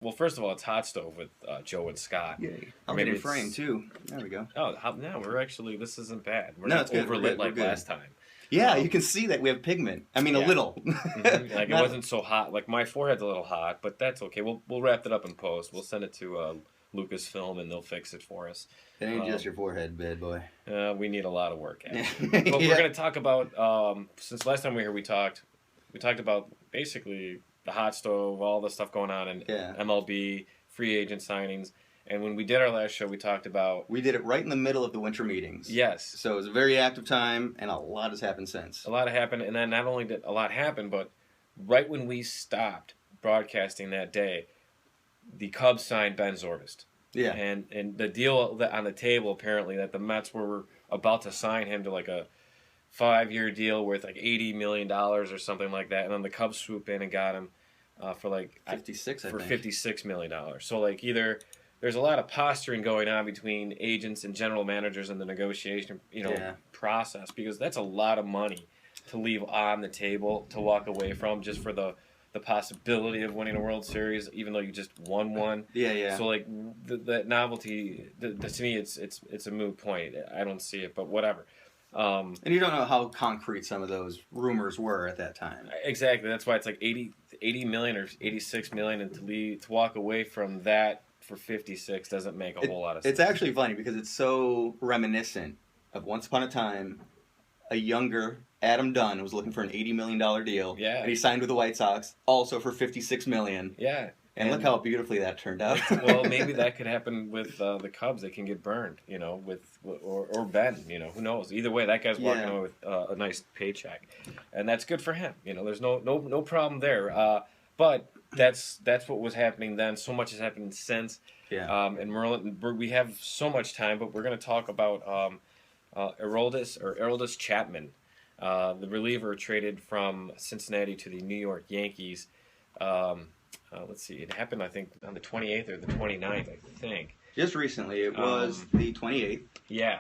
Well, first of all, it's hot stove with Joe and Scott. Yay. Or I'll maybe get in it's frame too. There we go. Oh, no, we're actually this isn't bad. We're No, not it's good. overlit like last time. Yeah, you can see that we have pigment. I mean, a Yeah. little. Like it wasn't so hot. Like my forehead's a little hot, but that's okay. We'll wrap it up in post. We'll send it to Lucasfilm and they'll fix it for us. It ain't just your forehead, bad boy. We need a lot of work. Actually. But Yeah. we're gonna talk about since last time we were here, we talked about basically the hot stove, all the stuff going on in MLB, free agent signings. And when we did our last show, we talked about... We did it right in the middle of the winter meetings. Yes. So it was a very active time, and a lot has happened since. A lot happened, and then not only did a lot happen, but right when we stopped broadcasting that day, the Cubs signed Ben Zorbst. Yeah. And the deal on the table, apparently, that the Mets were about to sign him to like a 5-year deal worth like $80 million or something like that, and then the Cubs swooped in and got him for like... 56, I think. $56 million. So like either... There's a lot of posturing going on between agents and general managers in the negotiation, process, because that's a lot of money to leave on the table to walk away from just for the possibility of winning a World Series, even though you just won one. Yeah. So like that novelty, to me, it's a moot point. I don't see it, but whatever. And you don't know how concrete some of those rumors were at that time. Exactly. That's why it's like 80 million or 86 million, and to walk away from that for 56 doesn't make a whole lot of sense. It's actually funny because it's so reminiscent of once upon a time, a younger Adam Dunn was looking for an $80 million deal. Yeah. And he signed with the White Sox, also for $56 million. Yeah. And look how beautifully that turned out. Well, maybe that could happen with the Cubs. They can get burned, or Ben. Who knows? Either way, that guy's walking away with a nice paycheck, and that's good for him. There's no problem there. But that's what was happening then. So much has happened since. Yeah. And Merlin, we have so much time, but we're going to talk about Aroldis Chapman, the reliever traded from Cincinnati to the New York Yankees. Let's see. It happened, I think, on the 28th or the 29th, I think. Just recently. It was the 28th. Yeah.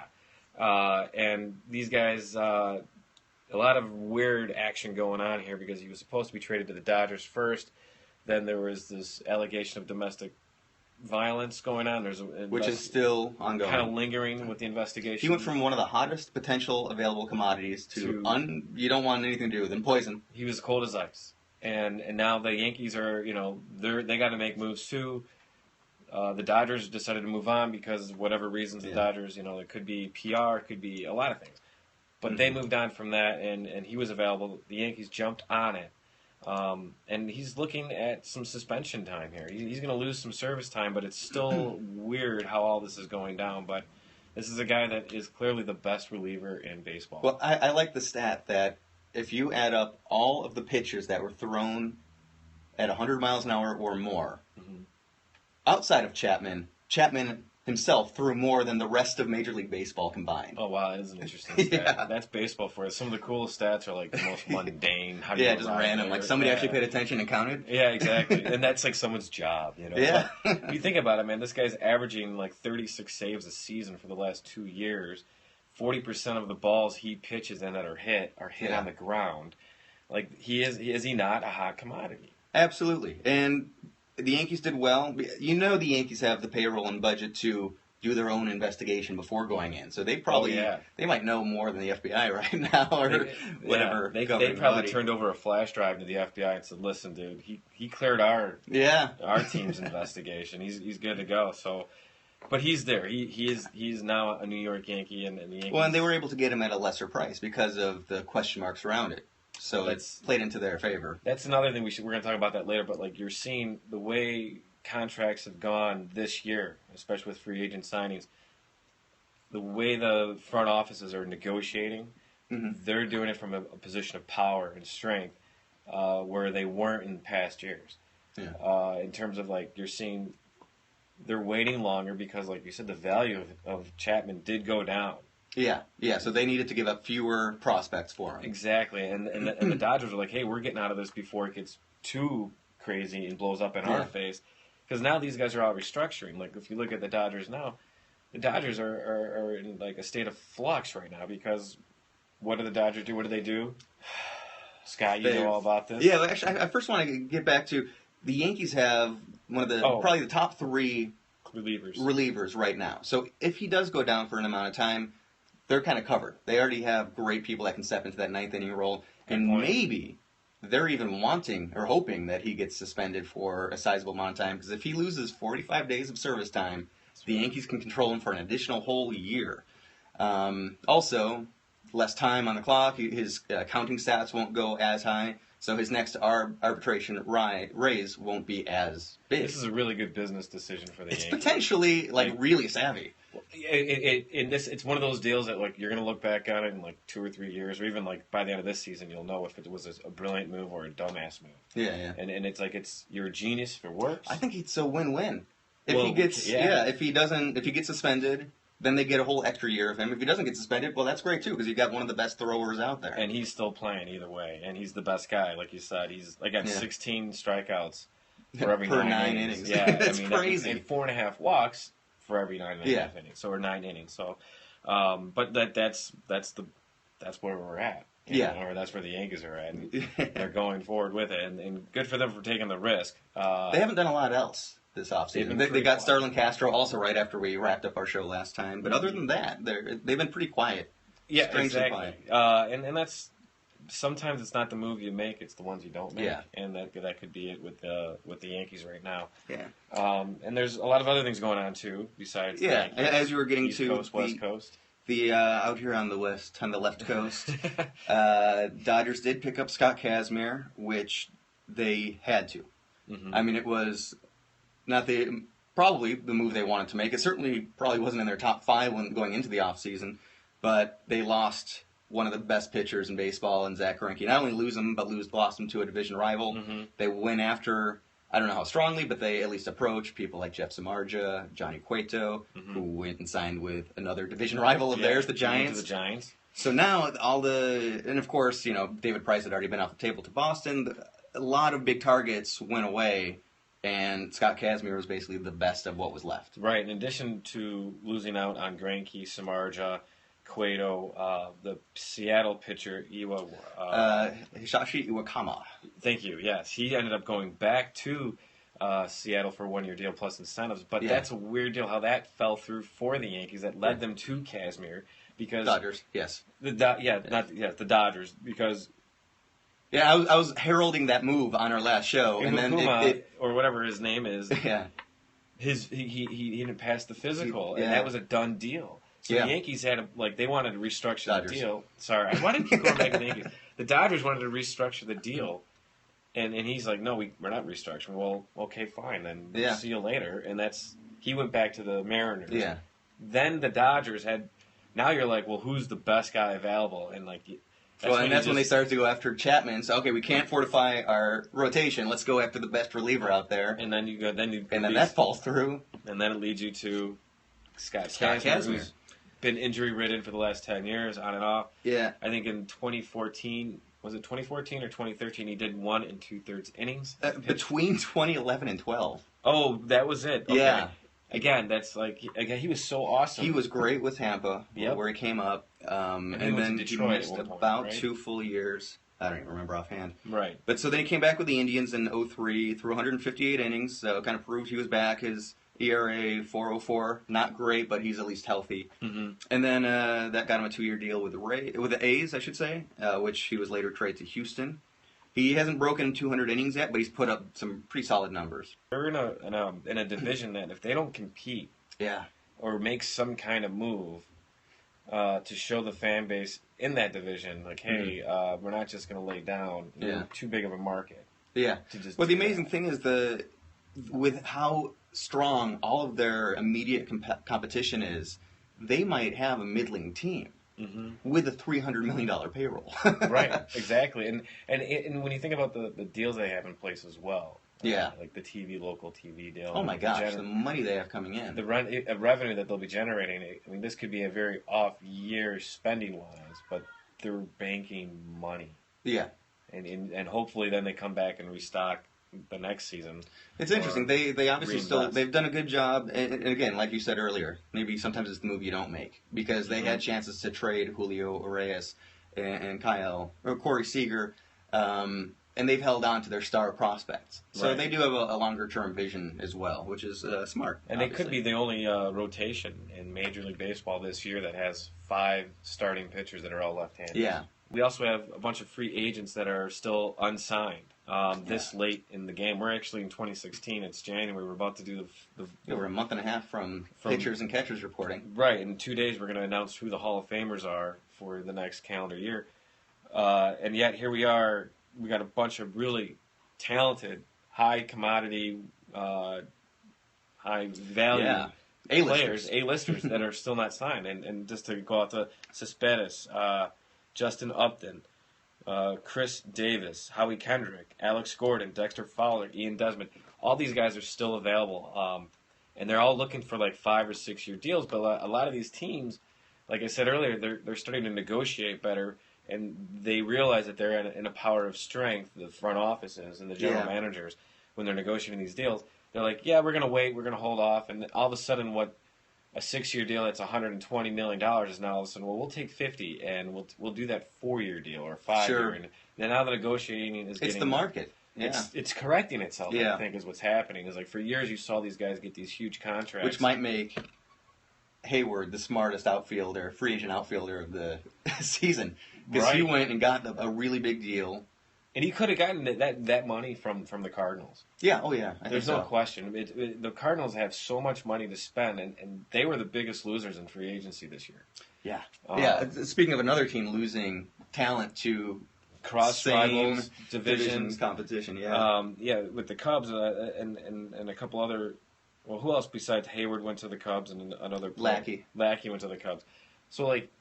And these guys, a lot of weird action going on here because he was supposed to be traded to the Dodgers first. Then there was this allegation of domestic violence going on. Which is still ongoing. Kind of lingering with the investigation. He went from one of the hottest potential available commodities to you don't want anything to do with him, poison. He was cold as ice. And now the Yankees are, they got to make moves too. The Dodgers decided to move on because whatever reasons the Dodgers, it could be PR, it could be a lot of things. But they moved on from that, and he was available. The Yankees jumped on it. And he's looking at some suspension time here. He's going to lose some service time, but it's still weird how all this is going down. But this is a guy that is clearly the best reliever in baseball. Well, I like the stat that if you add up all of the pitches that were thrown at 100 miles an hour or more, outside of Chapman himself threw more than the rest of Major League Baseball combined. Oh, wow, that is an interesting stat. That's baseball for you. Some of the coolest stats are like the most mundane. Just random. Like somebody actually paid attention and counted. Yeah, exactly. And that's like someone's job, Yeah. But you think about it, man, this guy's averaging like 36 saves a season for the last 2 years. 40% of the balls he pitches in that are hit on the ground. Like, is he not a hot commodity? Absolutely. And the Yankees did well. The Yankees have the payroll and budget to do their own investigation before going in. So they probably they might know more than the FBI right now or whatever. They probably turned over a flash drive to the FBI and said, "Listen, dude, he cleared our team's investigation. He's good to go." So, but he's there. He's now a New York Yankee, and the Yankees. Well, and they were able to get him at a lesser price because of the question marks around it. So it's played into their favor. That's another thing we're going to talk about that later. But like you're seeing the way contracts have gone this year, especially with free agent signings, the way the front offices are negotiating, they're doing it from a position of power and strength, where they weren't in past years. Yeah. In terms of like you're seeing, they're waiting longer because, like you said, the value of Chapman did go down. Yeah. So they needed to give up fewer prospects for him. Exactly, and the Dodgers are like, hey, we're getting out of this before it gets too crazy and blows up in our face. Because now these guys are all restructuring. Like, if you look at the Dodgers now, the Dodgers are in, like, a state of flux right now because what do the Dodgers do? What do they do? Scott, you know all about this? Yeah, actually, I first want to get back to the Yankees have one of the probably the top 3 relievers right now. So if he does go down for an amount of time, they're kind of covered. They already have great people that can step into that 9th inning role, and maybe they're even wanting or hoping that he gets suspended for a sizable amount of time, because if he loses 45 days of service time, the Yankees can control him for an additional whole year. Also, less time on the clock. His counting stats won't go as high, so his next arbitration raise won't be as big. This is a really good business decision for the Yankees. It's potentially really savvy. It's one of those deals that you're going to look back on it in 2 or 3 years, or even by the end of this season, you'll know if it was a brilliant move or a dumbass move. Yeah. And it's you're a genius if it works. I think it's a win-win. If he gets suspended, then they get a whole extra year of him. If he doesn't get suspended, well, that's great too, because you got one of the best throwers out there. And he's still playing either way, and he's the best guy, like you said. He's 16 strikeouts for every per 9 innings. Yeah, That's crazy. And 4.5 walks for every 9.5 innings, or 9 innings. So, but that's where we're at. Or that's where the Yankees are at. And they're going forward with it, and good for them for taking the risk. They haven't done a lot else this offseason. They got Starlin Castro also right after we wrapped up our show last time. But other than that, they've been pretty quiet. Yeah, exactly. Quiet. And that's sometimes it's not the move you make; it's the ones you don't make. Yeah. And that could be it with the Yankees right now. Yeah. And there's a lot of other things going on too besides. Yeah, the Yankees, as you were getting East to Coast, West Coast. The out here on the left coast, Dodgers did pick up Scott Kazmir, which they had to. Mm-hmm. I mean, it was not probably the move they wanted to make. It certainly probably wasn't in their top 5 when going into the offseason, but they lost one of the best pitchers in baseball in Zach Greinke. Not only lose him, but lost him to a division rival. Mm-hmm. They went after, I don't know how strongly, but they at least approached people like Jeff Samardzija, Johnny Cueto, who went and signed with another division rival of theirs, the Giants. So now and of course, David Price had already been off the table to Boston. A lot of big targets went away, and Scott Kazmir was basically the best of what was left. Right. In addition to losing out on Greinke, Samardzija, Cueto, the Seattle pitcher Hisashi Iwakama. Thank you. Yes, he ended up going back to Seattle for a 1-year deal plus incentives. But that's a weird deal how that fell through for the Yankees. That led them to Kazmir because Dodgers. Yes. The Dodgers because. Yeah, I was heralding that move on our last show, and then or whatever his name is. Yeah. He didn't pass the physical, and that was a done deal. So the Yankees had they wanted to restructure the deal. Sorry, why did you keep going back to the Yankees? The Dodgers wanted to restructure the deal, and he's like, no, we're not restructuring. Well, okay, fine, then we'll see you later. And he went back to the Mariners. Yeah. Then the Dodgers had. Now you're like, well, who's the best guy available? And that's when they started to go after Chapman. So okay, we can't fortify our rotation. Let's go after the best reliever out there. And then that falls through. And then it leads you to Scott Kazmir, who's been injury ridden for the last 10 years, on and off. Yeah. I think in 2014, was it 2014 or 2013? He did 1 2/3 innings between 2011 and 12. Oh, that was it. Okay. Yeah. Again, that's he was so awesome. He was great with Tampa, where he came up, and then he missed about 2 full years. I don't even remember offhand. Right. But so then he came back with the Indians in 2003, threw 158 innings, so kind of proved he was back. His ERA 4.04, not great, but he's at least healthy. Mm-hmm. And then that got him a 2-year deal with the A's, I should say, which he was later traded to Houston. He hasn't broken 200 innings yet, but he's put up some pretty solid numbers. They're in a division that if they don't compete, or make some kind of move to show the fan base in that division, hey, we're not just going to lay down. Too big of a market. Yeah. Well, the amazing thing is with how strong all of their immediate competition is, they might have a middling team. Mm-hmm. With a $300 million payroll. Right, exactly. And when you think about the deals they have in place as well. Like the local TV deal. Oh my gosh, the money they have coming in. The revenue that they'll be generating. I mean, this could be a very off year spending-wise, but they're banking money. Yeah. And hopefully then they come back and restock the next season. It's interesting. They obviously they've done a good job. And again, like you said earlier, maybe sometimes it's the move you don't make, because they had chances to trade Julio Urias and Corey Seager, and and they've held on to their star prospects. So Right. they do have a longer-term vision as well, which is smart. And they could be the only rotation in Major League Baseball this year that has 5 starting pitchers that are all left-handed. Yeah. We also have a bunch of free agents that are still unsigned this late in the game. We're actually in 2016. It's January. We're about to do We're a month and a half from pitchers and catchers reporting. Right. In 2 days, we're going to announce who the Hall of Famers are for the next calendar year. And yet, here we are. We got a bunch of really talented, high commodity, high value players, A-listers that are still not signed. And just to go out to Cespedes, Justin Upton, Chris Davis, Howie Kendrick, Alex Gordon, Dexter Fowler, Ian Desmond. All these guys are still available. And they're all looking for like 5 or 6 year deals. But a lot of these teams, like I said earlier, they're starting to negotiate better. And they realize that they're in a power of strength, the front offices and the general managers, when they're negotiating these deals. They're like, yeah, we're going to wait, we're going to hold off. And all of a sudden, what a 6-year deal that's $120 million is now all of a sudden, well, we'll take 50 and we'll do that 4-year deal or 5-year. And then now the negotiating is getting... It's the market. Yeah. It's correcting itself, I think, is what's happening. Is like for years you saw these guys get these huge contracts. Which might make Hayward the smartest outfielder, free agent outfielder of the season. Because he went and got a really big deal. And he could have gotten that money from the Cardinals. Yeah, There's no question. The Cardinals have so much money to spend, and they were the biggest losers in free agency this year. Yeah. Speaking of another team losing talent to cross rivals, divisions competition. With the Cubs and a couple other. Well, who else besides Hayward went to the Cubs and another player? Lackey went to the Cubs. So like.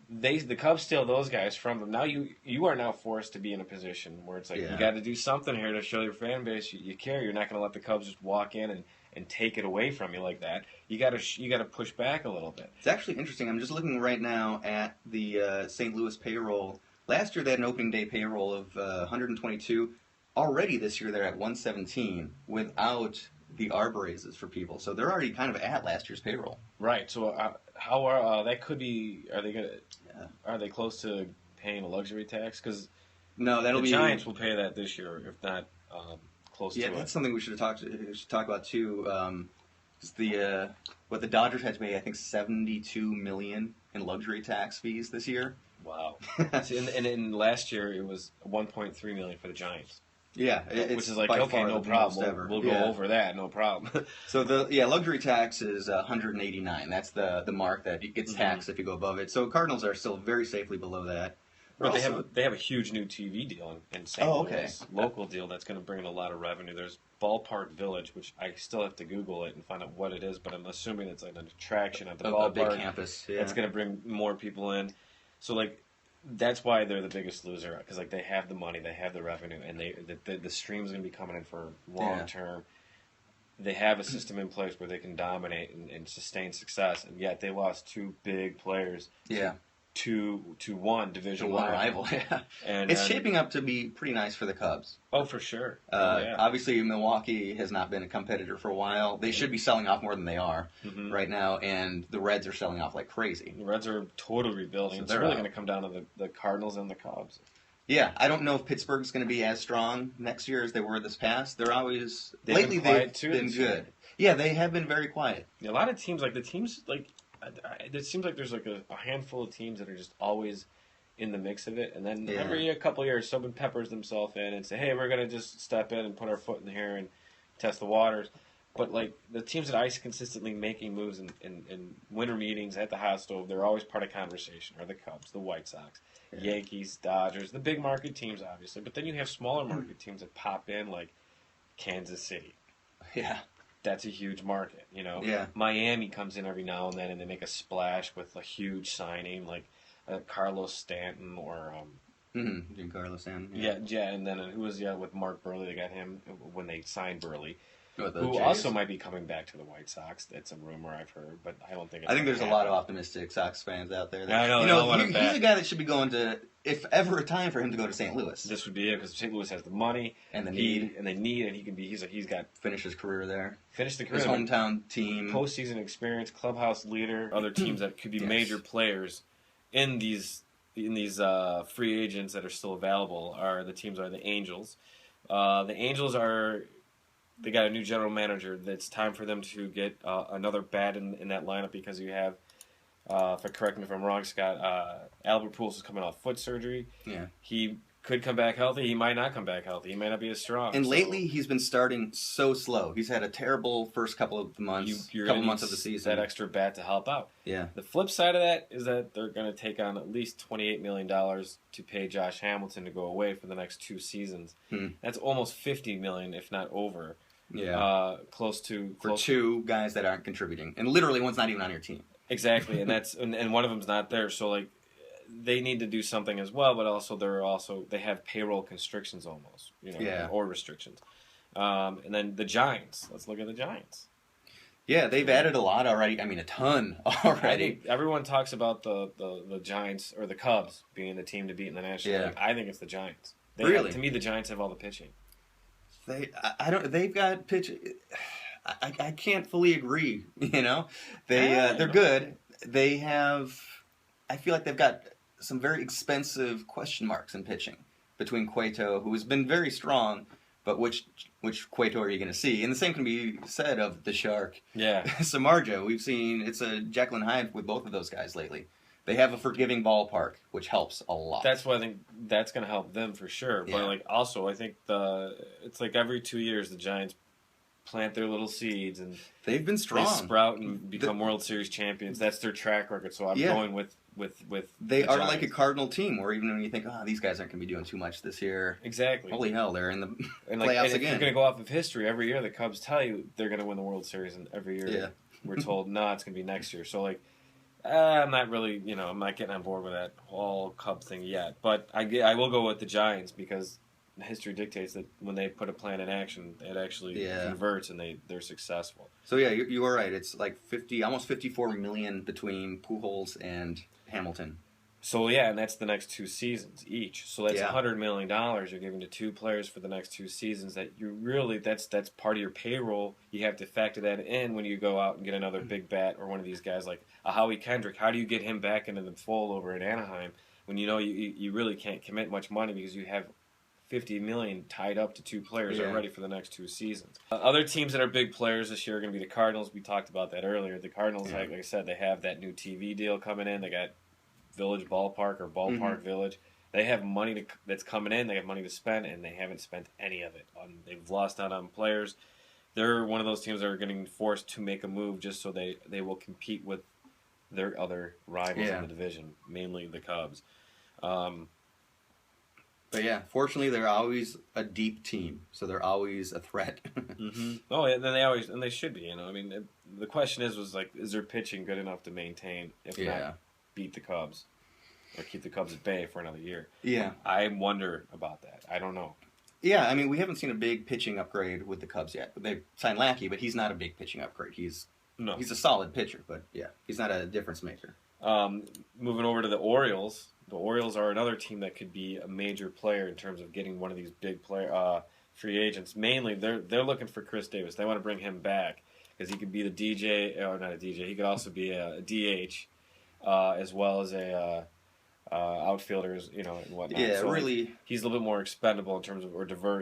The Cubs steal those guys from them. Now you are now forced to be in a position where it's like you got to do something here to show your fan base you care. You're not going to let the Cubs just walk in and take it away from you like that. You got to push back a little bit. It's actually interesting. I'm just looking right now at the St. Louis payroll. Last year they had an opening day payroll of 122. Already this year they're at 117 without the ARB raises for people. So they're already kind of at last year's payroll. Right. So how are that could be? Are they gonna? Are they close to paying a luxury tax? Because the Giants will pay that this year, if not close to it. Yeah, that's something we should talk about too. What the Dodgers had to pay, I think, $72 million in luxury tax fees this year. Wow. and in last year it was $1.3 million for the Giants. Yeah, which is like okay, no problem. We'll go over that, no problem. So luxury tax is 189. That's the mark that gets taxed if you go above it. So Cardinals are still very safely below that. But they have a huge new TV deal in St. Louis, local deal that's going to bring in a lot of revenue. There's Ballpark Village, which I still have to Google it and find out what it is, but I'm assuming it's like an attraction at the ballpark. A big campus. Yeah. It's going to bring more people in. So like. That's why they're the biggest loser, because like they have the money, they have the revenue, and the stream's going to be coming in for long term. They have a system in place where they can dominate and sustain success, and yet they lost 2 big players. To one Division I rival. And it's shaping up to be pretty nice for the Cubs. Oh, for sure. Obviously, Milwaukee has not been a competitor for a while. They should be selling off more than they are right now, and the Reds are selling off like crazy. The Reds are totally rebuilding. So it's really going to come down to the Cardinals and the Cubs. Yeah, I don't know if Pittsburgh's going to be as strong next year as they were this past. They've been good. Yeah, they have been very quiet. A lot of teams, it seems like there's like a handful of teams that are just always in the mix of it, and then every couple of years someone peppers themselves in and say, hey, we're going to just step in and put our foot in here and test the waters. But like the teams that I see consistently making moves in winter meetings at the hot stove, they're always part of conversation, are the Cubs, the White Sox, Yankees, Dodgers, the big market teams obviously, but then you have smaller market teams that pop in like Kansas City. Yeah. That's a huge market, Yeah. Miami comes in every now and then, and they make a splash with a huge signing, like Carlos Stanton or Carlos Stanton. Yeah, and then who was with Mark Burley? They got him when they signed Burley, who Jays. Also might be coming back to the White Sox. That's a rumor I've heard, but I don't think. I think there's a lot of optimistic Sox fans out there. I know. He's a guy that should be going to, if ever a time for him to go to St. Louis. This would be it, because St. Louis has the money and the need, and he can be. He's got finish his career there. Finish the career. His hometown team, postseason experience, clubhouse leader, other teams that could be major players in these these free agents that are still available are the Angels. The Angels they got a new general manager. It's time for them to get another bat in that lineup because you have, correct me if I'm wrong, Scott, Albert Pujols is coming off foot surgery. Yeah. He could come back healthy. He might not come back healthy. He might not be as strong. And lately, he's been starting so slow. He's had a terrible first couple of months, couple months of the season. That extra bat to help out. Yeah. The flip side of that is that they're going to take on at least $28 million to pay Josh Hamilton to go away for the next 2 seasons. That's almost $50 million, if not over. Yeah. Close to 2 guys that aren't contributing, and literally one's not even on your team. Exactly, and that's and one of them's not there. So like, they need to do something as well, but also they have payroll constrictions almost, or restrictions. And then the Giants. Let's look at the Giants. Yeah, they've added a lot already. I mean, a ton already. I think everyone talks about the Giants or the Cubs being the team to beat in the National League. I think it's the Giants. Really? To me, the Giants have all the pitching. They've got pitching. I can't fully agree. They're good. They have. I feel like they've got some very expensive question marks in pitching between Cueto, who has been very strong, but which Cueto are you going to see? And the same can be said of the Shark. Yeah. Samardzija. We've seen it's a Jekyll and Hyde with both of those guys lately. They have a forgiving ballpark, which helps a lot. That's why I think that's going to help them for sure. Yeah. But also I think it's like every 2 years the Giants plant their little seeds and they've been strong. They sprout and become World Series champions. That's their track record. So I'm going with they are Giants. Like a Cardinal team, where even when you think, these guys aren't going to be doing too much this year. Exactly. Holy hell, they're in the playoffs and again. If you're going to go off of history, every year the Cubs tell you they're going to win the World Series, and every year we're told, no, it's going to be next year. So I'm not really, I'm not getting on board with that whole Cubs thing yet. But I will go with the Giants because history dictates that when they put a plan in action, it actually converts and they're successful. So you are right. It's like almost $54 million between Pujols and Hamilton. So and that's the next 2 seasons each. So that's $100 million you're giving to 2 players for the next 2 seasons. That you really that's part of your payroll. You have to factor that in when you go out and get another big bat or one of these guys like a Howie Kendrick. How do you get him back into the fold over in Anaheim when you really can't commit much money because you have $50 million tied up to 2 players already for the next 2 seasons. Other teams that are big players this year are going to be the Cardinals. We talked about that earlier. The Cardinals, like I said, they have that new TV deal coming in. They got Village Ballpark or Ballpark Village. They have money that's coming in. They have money to spend, and they haven't spent any of it. They've lost out on players. They're one of those teams that are getting forced to make a move just so they will compete with their other rivals in the division, mainly the Cubs. But fortunately, they're always a deep team, so they're always a threat. Oh, yeah, then they should be. I mean, the question is their pitching good enough to maintain, if not beat the Cubs, or keep the Cubs at bay for another year? Yeah, I wonder about that. I don't know. Yeah, I mean, we haven't seen a big pitching upgrade with the Cubs yet. They signed Lackey, but he's not a big pitching upgrade. He's a solid pitcher, but he's not a difference maker. Moving over to the Orioles. The Orioles are another team that could be a major player in terms of getting one of these big free agents. Mainly, they're looking for Chris Davis. They want to bring him back because he could be the DJ, or not a DJ. He could also be a DH, as well as a outfielders, and whatnot. Yeah, so really, he's a little bit more expendable in terms of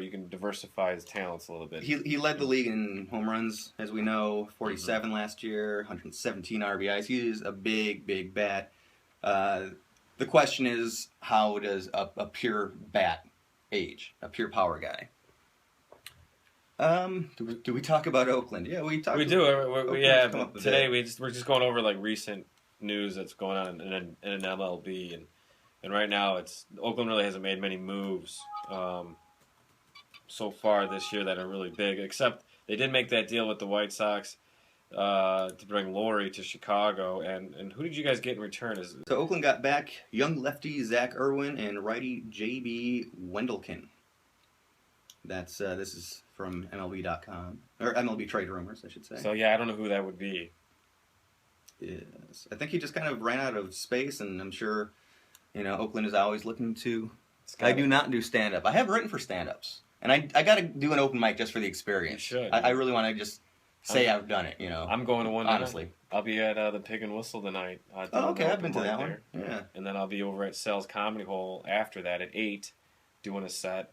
you can diversify his talents a little bit. He led the league in home runs, as we know, 47 last year, 117 RBIs. He is a big bat. The question is, how does a pure bat age? A pure power guy? Do we talk about Oakland? Yeah, we talk. We do. Today we're just going over recent news that's going on in an MLB, and right now Oakland really hasn't made many moves so far this year that are really big. Except they did make that deal with the White Sox to bring Laurie to Chicago, and who did you guys get in return? So Oakland got back young lefty Zach Irwin and righty J.B. Wendelken. This is from MLB.com, or MLB Trade Rumors, I should say. So I don't know who that would be. Yes, I think he just kind of ran out of space, and I'm sure, Oakland is always looking to. I do not do stand up. I have written for stand ups, and I got to do an open mic just for the experience. You should. I really want to just say I've done it. I'm going to one honestly. Tonight. I'll be at the Pig and Whistle tonight. Oh, okay, I've been to that one. Yeah. And then I'll be over at Sal's Comedy Hole after that at 8, doing a set.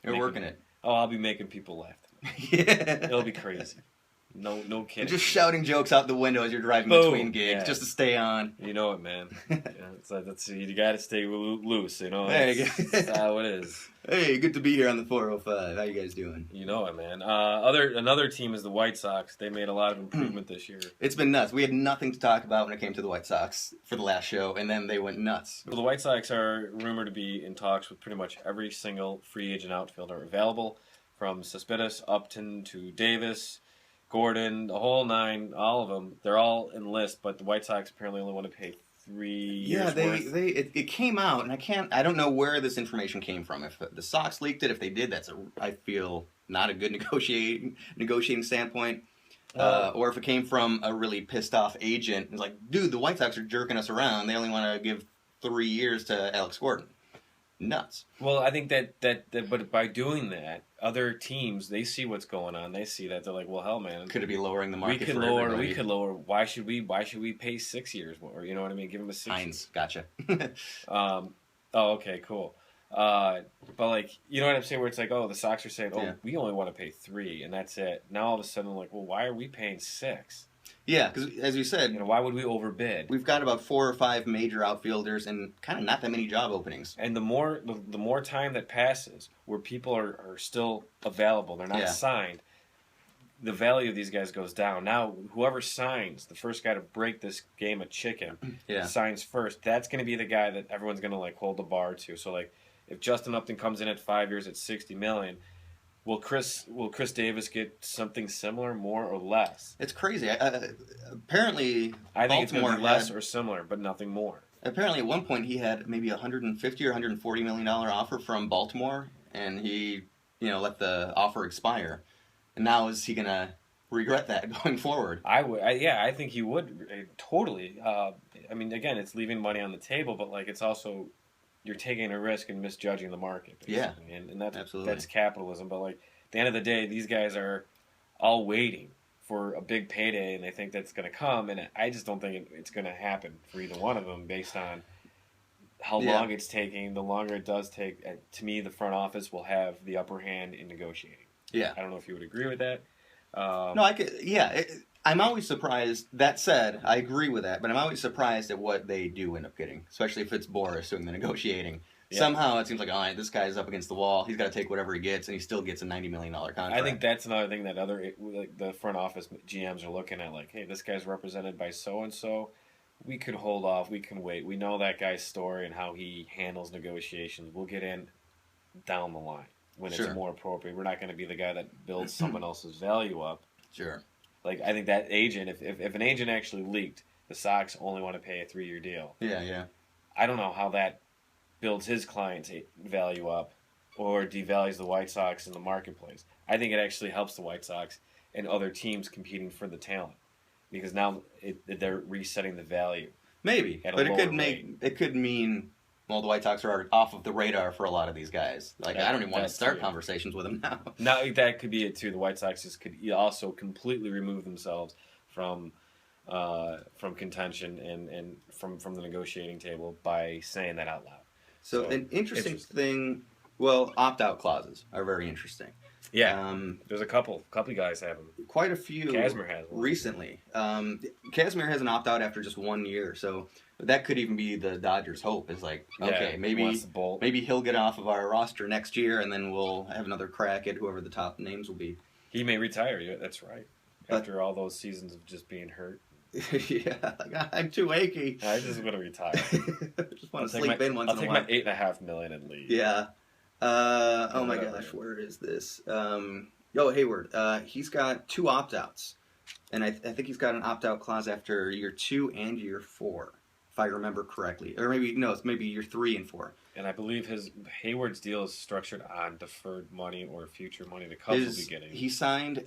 You're working it. Oh, I'll be making people laugh. Yeah. It'll be crazy. No kidding. And just shouting jokes out the window as you're driving between gigs, just to stay on. You know it, man. You got to stay loose. There you go. That's how it is. Hey, good to be here on the 405. How you guys doing? You know it, man. Another team is the White Sox. They made a lot of improvement this year. It's been nuts. We had nothing to talk about when it came to the White Sox for the last show, and then they went nuts. Well, the White Sox are rumored to be in talks with pretty much every single free agent outfielder available, from Cespedes, Upton to Davis, Gordon, the whole 9, all of them. They're all in list, but the White Sox apparently only want to pay 3 years worth. It came out, and I don't know where this information came from. If the Sox leaked it, if they did, I feel not a good negotiating standpoint. Or if it came from a really pissed off agent, it's like, dude, the White Sox are jerking us around. They only want to give 3 years to Alex Gordon. Nuts. Well, I think that but by doing that, other teams, they see what's going on. They see that they're like, well, hell, man, could it be lowering the market? We could lower. Why should we pay 6 years more? You know what I mean? Give them a 6 years. Heinz, gotcha. Oh, okay, cool. But you know what I'm saying? Where it's like, oh, the Sox are saying, we only want to pay 3, and that's it. Now all of a sudden, like, well, why are we paying 6? Yeah, because as you said, why would we overbid? We've got about 4 or 5 major outfielders and kind of not that many job openings. And the more time that passes, where people are still available, they're not signed, the value of these guys goes down. Now, whoever signs, the first guy to break this game of chicken, signs first. That's going to be the guy that everyone's going to hold the bar to. So if Justin Upton comes in at 5 years at $60 million. Will Chris Davis get something similar, more or less? It's crazy. Apparently, I think it's going to be less or similar, but nothing more. Apparently, at one point, he had maybe $150 or $140 million offer from Baltimore, and he, let the offer expire. And now is he going to regret that going forward? I think he would totally. Again, it's leaving money on the table, but it's also. You're taking a risk and misjudging the market, basically. Yeah, and that's absolutely. That's capitalism. But at the end of the day, these guys are all waiting for a big payday, and they think that's going to come. And I just don't think it's going to happen for either one of them, based on how long it's taking. The longer it does take, to me, the front office will have the upper hand in negotiating. Yeah, I don't know if you would agree with that. No, I could. Yeah. I'm always surprised. That said, I agree with that, but I'm always surprised at what they do end up getting, especially if it's Boris doing the negotiating. Yeah. Somehow it seems like, all right, this guy's up against the wall. He's got to take whatever he gets, and he still gets a $90 million contract. I think that's another thing that the front office GMs are looking at, hey, this guy's represented by so-and-so. We could hold off. We can wait. We know that guy's story and how he handles negotiations. We'll get in down the line when it's more appropriate. We're not going to be the guy that builds someone else's value up. Sure. I think that agent, if an agent actually leaked, the Sox only want to pay a 3-year deal. Yeah. I don't know how that builds his client's value up or devalues the White Sox in the marketplace. I think it actually helps the White Sox and other teams competing for the talent, because now they're resetting the value. Maybe, but it could mean. Well, the White Sox are off of the radar for a lot of these guys. I don't even want to start conversations with them now. Now, that could be it, too. The White Sox could also completely remove themselves from contention and from the negotiating table by saying that out loud. So an interesting thing, opt-out clauses are very interesting. Yeah, there's a couple guys have them. Quite a few. Kazmir has one. Recently. Kazmir has an opt-out after just 1 year, so that could even be the Dodgers' hope. Is maybe he'll get off of our roster next year, and then we'll have another crack at whoever the top names will be. He may retire. Yeah, that's right. After all those seasons of just being hurt. Yeah, I'm too achy. I just want to retire. Just want to sleep in once in a while. I'll take my $8.5 million and leave. Yeah. Oh my gosh, where is this? Hayward. He's got 2 opt-outs, and I think he's got an opt-out clause after year 2 and year 4, if I remember correctly. Or it's maybe year 3 and 4. And I believe Hayward's deal is structured on deferred money or future money the Cubs will be getting. He signed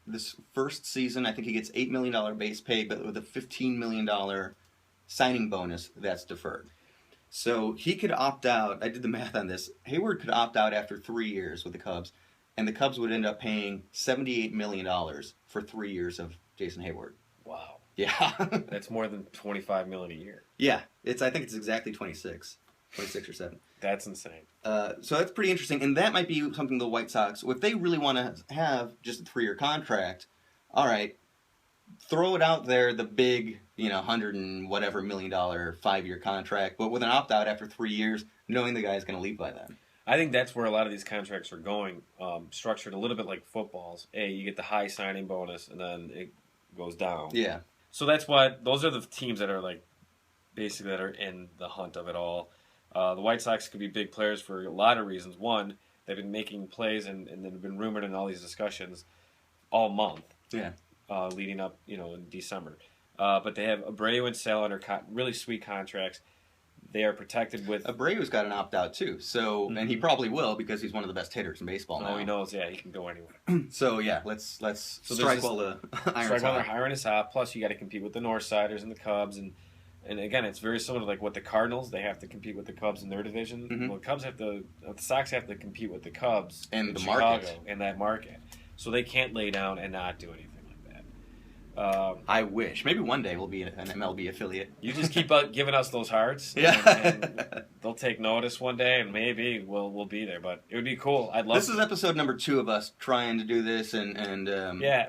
this first season, I think he gets $8 million base pay, but with a $15 million signing bonus that's deferred. So he could opt out. I did the math on this. Hayward could opt out after 3 years with the Cubs and the Cubs would end up paying $78 million for 3 years of Jason Hayward. Wow. Yeah. That's more than $25 million a year. Yeah. I think it's exactly 26 or 7. That's insane. So that's pretty interesting, and that might be something the White Sox, if they really want to have just a 3-year contract, all right, throw it out there, the big, $100 and whatever million 5-year contract, but with an opt-out after 3 years, knowing the guy's going to leave by then. I think that's where a lot of these contracts are going, structured a little bit like footballs. You get the high signing bonus, and then it goes down. Yeah. So that's why those are the teams that are basically that are in the hunt of it all. The White Sox could be big players for a lot of reasons. One, they've been making plays and they've been rumored in all these discussions all month. Yeah. Leading up, in December. But they have Abreu and Sale under really sweet contracts. They are protected with... Abreu's got an opt-out, too. So, and he probably will because he's one of the best hitters in baseball now. Oh, he knows, he can go anywhere. So, yeah, let's strike while the iron's hot. Iron is hot. Plus, you got to compete with the Northsiders and the Cubs. And again, it's very similar to like what the Cardinals, they have to compete with the Cubs in their division. Mm-hmm. Well, the Sox have to compete with the Cubs and in the Chicago market. And that market. So they can't lay down and not do anything like that. I wish. Maybe one day we'll be an MLB affiliate. You just keep giving us those hearts. Yeah. And they'll take notice one day, and maybe we'll be there. But it would be cool. I'd love This is episode number 2 of us trying to do this and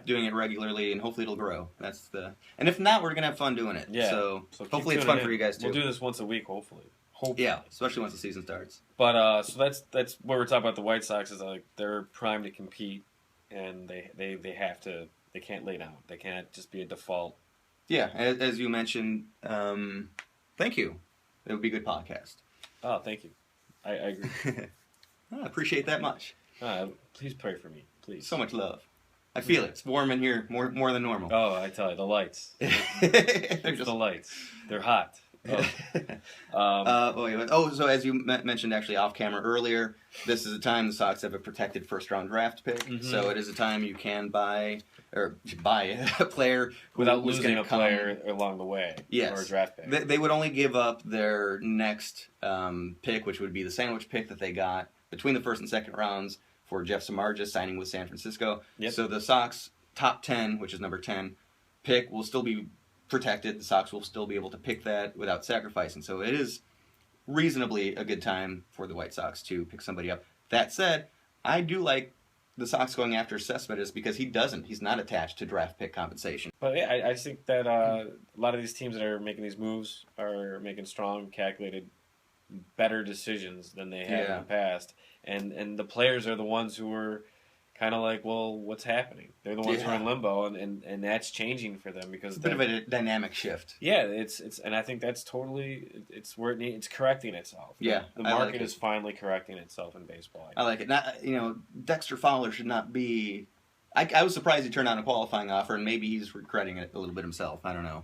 doing it regularly, and hopefully it'll grow. And if not, we're going to have fun doing it. Yeah. So keep hopefully it's tuning fun in. for you guys, too. We'll do this once a week, hopefully. Yeah, especially once the season starts. But so that's what we're talking about. The White Sox is they're primed to compete, and they have to. They can't lay down. They can't just be a default. Yeah, as you mentioned, thank you. It would be a good podcast. Oh, thank you. I agree. I appreciate that much. Please pray for me, please. So much love. I feel it. It's warm in here more than normal. Oh, I tell you, the lights. They're just the lights. They're hot. So as you mentioned actually off camera earlier, this is a time the Sox have a protected first-round draft pick. Mm-hmm. So it is a time you can buy a player without losing a player along the way. Yes. Or a draft pick. They would only give up their next pick, which would be the sandwich pick that they got between the first and second rounds for Jeff Samardzija signing with San Francisco. Yep. So the Sox top 10, which is number 10, pick will still be protected. The Sox will still be able to pick that without sacrificing. So it is reasonably a good time for the White Sox to pick somebody up. That said, I do like the Sox going after Cespedes because he's not attached to draft pick compensation. But yeah, I just think that a lot of these teams that are making these moves are making strong, calculated, better decisions than they have in the past. And the players are the ones who are kind of like, well, what's happening? They're the ones who are in limbo, and that's changing for them because it's a bit of a dynamic shift. Yeah, it's and I think that's totally it's where it's correcting itself. Yeah, the market is finally correcting itself in baseball. I like it. Not Dexter Fowler should not be. I was surprised he turned down a qualifying offer, and maybe he's regretting it a little bit himself. I don't know.